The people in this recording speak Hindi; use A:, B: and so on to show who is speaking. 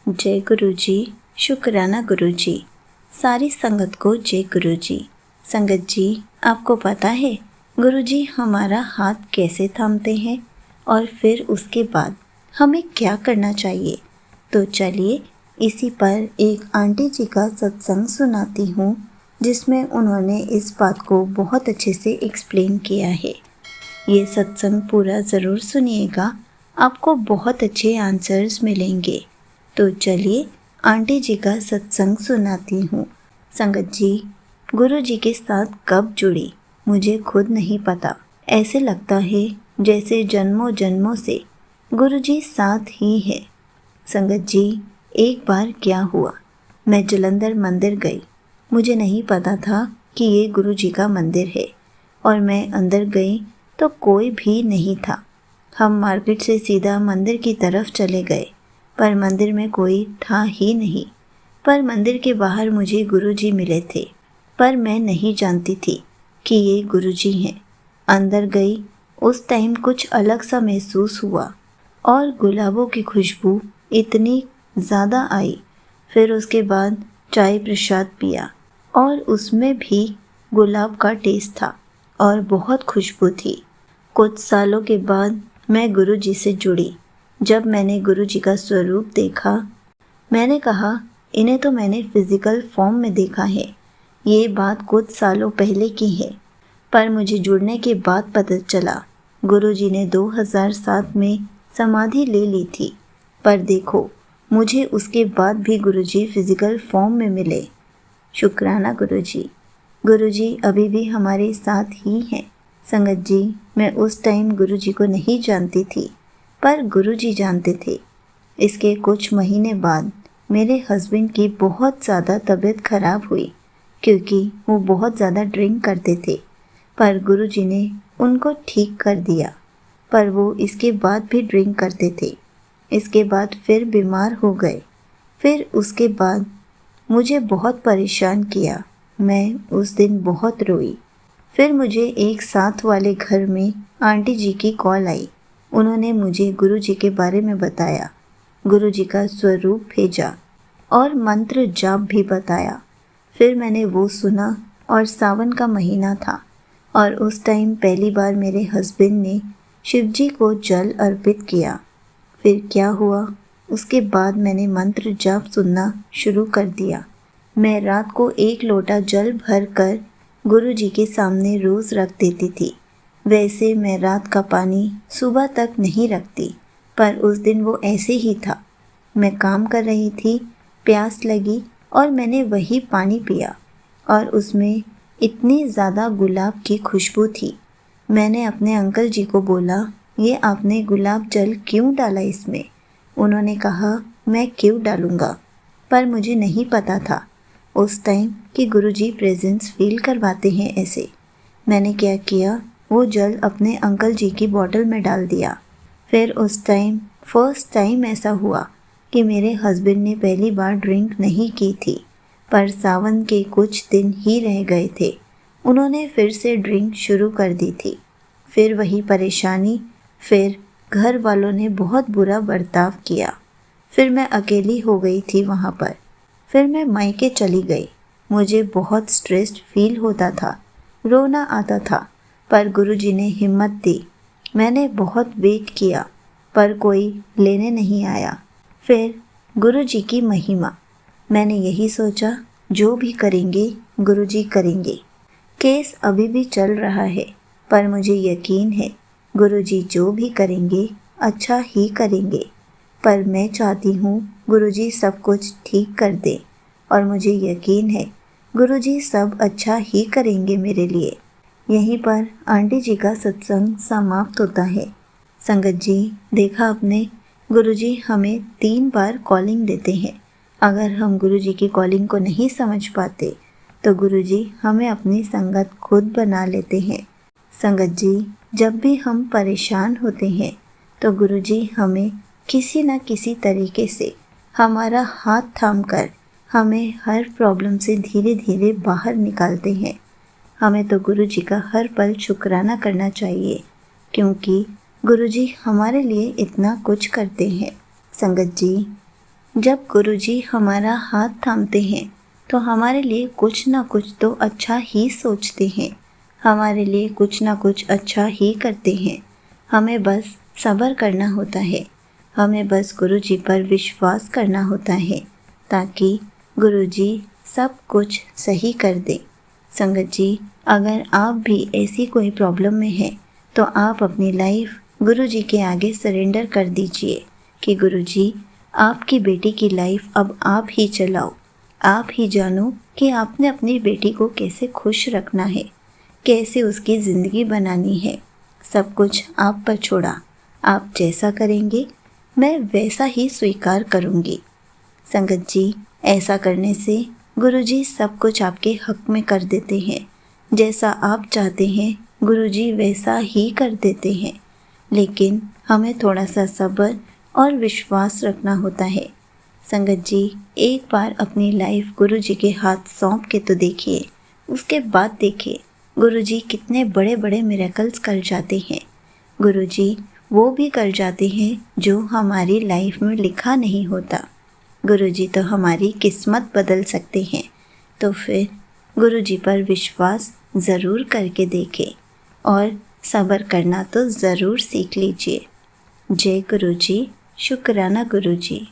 A: जय गुरु जी। शुक्राना गुरु जी। सारी संगत को जय गुरु जी। संगत जी, आपको पता है गुरु जी हमारा हाथ कैसे थामते हैं और फिर उसके बाद हमें क्या करना चाहिए? तो चलिए इसी पर एक आंटी जी का सत्संग सुनाती हूँ, जिसमें उन्होंने इस बात को बहुत अच्छे से एक्सप्लेन किया है। ये सत्संग पूरा ज़रूर सुनिएगा, आपको बहुत अच्छे आंसर्स मिलेंगे। तो चलिए आंटी जी का सत्संग सुनाती हूँ। संगत जी, गुरु जी के साथ कब जुड़ी मुझे खुद नहीं पता। ऐसे लगता है जैसे जन्मों जन्मों से गुरु जी साथ ही है। संगत जी, एक बार क्या हुआ, मैं जलंधर मंदिर गई। मुझे नहीं पता था कि ये गुरु जी का मंदिर है और मैं अंदर गई तो कोई भी नहीं था। हम मार्केट से सीधा मंदिर की तरफ चले गए, पर मंदिर में कोई था ही नहीं। पर मंदिर के बाहर मुझे गुरुजी मिले थे, पर मैं नहीं जानती थी कि ये गुरुजी हैं। अंदर गई, उस टाइम कुछ अलग सा महसूस हुआ और गुलाबों की खुशबू इतनी ज़्यादा आई। फिर उसके बाद चाय प्रसाद पिया और उसमें भी गुलाब का टेस्ट था और बहुत खुशबू थी। कुछ सालों के बाद मैं गुरुजी से जुड़ी। जब मैंने गुरुजी का स्वरूप देखा, मैंने कहा इन्हें तो मैंने फिज़िकल फॉर्म में देखा है। ये बात कुछ सालों पहले की है, पर मुझे जुड़ने के बाद पता चला गुरुजी ने 2007 में समाधि ले ली थी। पर देखो, मुझे उसके बाद भी गुरुजी फिज़िकल फॉर्म में मिले। शुक्राना गुरुजी। गुरुजी अभी भी हमारे साथ ही हैं। संगत जी, मैं उस टाइम गुरुजी को नहीं जानती थी, पर गुरुजी जानते थे। इसके कुछ महीने बाद मेरे हस्बैंड की बहुत ज़्यादा तबीयत खराब हुई, क्योंकि वो बहुत ज़्यादा ड्रिंक करते थे। पर गुरुजी ने उनको ठीक कर दिया, पर वो इसके बाद भी ड्रिंक करते थे। इसके बाद फिर बीमार हो गए। फिर उसके बाद मुझे बहुत परेशान किया। मैं उस दिन बहुत रोई। फिर मुझे एक साथ वाले घर में आंटी जी की कॉल आई। उन्होंने मुझे गुरुजी के बारे में बताया, गुरुजी का स्वरूप भेजा और मंत्र जाप भी बताया। फिर मैंने वो सुना और सावन का महीना था और उस टाइम पहली बार मेरे हस्बैंड ने शिवजी को जल अर्पित किया। फिर क्या हुआ, उसके बाद मैंने मंत्र जाप सुनना शुरू कर दिया। मैं रात को 1 लोटा जल भर कर गुरुजी के सामने रोज़ रख देती थी। वैसे मैं रात का पानी सुबह तक नहीं रखती, पर उस दिन वो ऐसे ही था। मैं काम कर रही थी, प्यास लगी और मैंने वही पानी पिया और उसमें इतनी ज़्यादा गुलाब की खुशबू थी। मैंने अपने अंकल जी को बोला, ये आपने गुलाब जल क्यों डाला इसमें? उन्होंने कहा, मैं क्यों डालूँगा, पर मुझे नहीं पता था उस टाइम कि गुरुजी प्रेजेंस फील करवाते हैं ऐसे। मैंने क्या किया, वो जल अपने अंकल जी की बॉटल में डाल दिया। फिर उस टाइम फर्स्ट टाइम ऐसा हुआ कि मेरे हस्बैंड ने पहली बार ड्रिंक नहीं की थी, पर सावन के कुछ दिन ही रह गए थे, उन्होंने फिर से ड्रिंक शुरू कर दी थी। फिर वही परेशानी, फिर घर वालों ने बहुत बुरा बर्ताव किया। फिर मैं अकेली हो गई थी वहाँ पर। फिर मैं मायके चली गई। मुझे बहुत स्ट्रेस्ड फील होता था, रोना आता था, पर गुरुजी ने हिम्मत दी। मैंने बहुत वेट किया, पर कोई लेने नहीं आया। फिर गुरुजी की महिमा, मैंने यही सोचा जो भी करेंगे गुरुजी करेंगे। केस अभी भी चल रहा है, पर मुझे यकीन है गुरुजी जो भी करेंगे अच्छा ही करेंगे। पर मैं चाहती हूँ गुरुजी सब कुछ ठीक कर दे और मुझे यकीन है गुरुजी सब अच्छा ही करेंगे मेरे लिए। यहीं पर आंटी जी का सत्संग समाप्त होता है। संगत जी, देखा आपने, गुरुजी हमें 3 बार कॉलिंग देते हैं। अगर हम गुरुजी की कॉलिंग को नहीं समझ पाते तो गुरुजी हमें अपनी संगत खुद बना लेते हैं। संगत जी, जब भी हम परेशान होते हैं तो गुरुजी हमें किसी न किसी तरीके से हमारा हाथ थामकर हमें हर प्रॉब्लम से धीरे धीरे बाहर निकालते हैं। हमें तो गुरुजी का हर पल शुक्राना करना चाहिए, क्योंकि गुरुजी हमारे लिए इतना कुछ करते हैं। संगत जी, जब गुरुजी हमारा हाथ थामते हैं तो हमारे लिए कुछ ना कुछ तो अच्छा ही सोचते हैं, हमारे लिए कुछ ना कुछ अच्छा ही करते हैं। हमें बस सब्र करना होता है, हमें बस गुरुजी पर विश्वास करना होता है ताकि गुरुजी सब कुछ सही कर दे। संगत जी, अगर आप भी ऐसी कोई प्रॉब्लम में हैं तो आप अपनी लाइफ गुरुजी के आगे सरेंडर कर दीजिए कि गुरुजी, आपकी बेटी की लाइफ अब आप ही चलाओ। आप ही जानो कि आपने अपनी बेटी को कैसे खुश रखना है, कैसे उसकी ज़िंदगी बनानी है। सब कुछ आप पर छोड़ा। आप जैसा करेंगे मैं वैसा ही स्वीकार करूँगी। संगत जी, ऐसा करने से गुरुजी सब कुछ आपके हक में कर देते हैं। जैसा आप चाहते हैं गुरुजी वैसा ही कर देते हैं। लेकिन हमें थोड़ा सा सब्र और विश्वास रखना होता है। संगत जी, एक बार अपनी लाइफ गुरुजी के हाथ सौंप के तो देखिए, उसके बाद देखिए गुरुजी कितने बड़े बड़े मिरेकल्स कर जाते हैं। गुरुजी वो भी कर जाते हैं जो हमारी लाइफ में लिखा नहीं होता। गुरुजी तो हमारी किस्मत बदल सकते हैं। तो फिर गुरुजी पर विश्वास ज़रूर करके देखें और सब्र करना तो ज़रूर सीख लीजिए। जय गुरुजी, शुक्राना गुरुजी।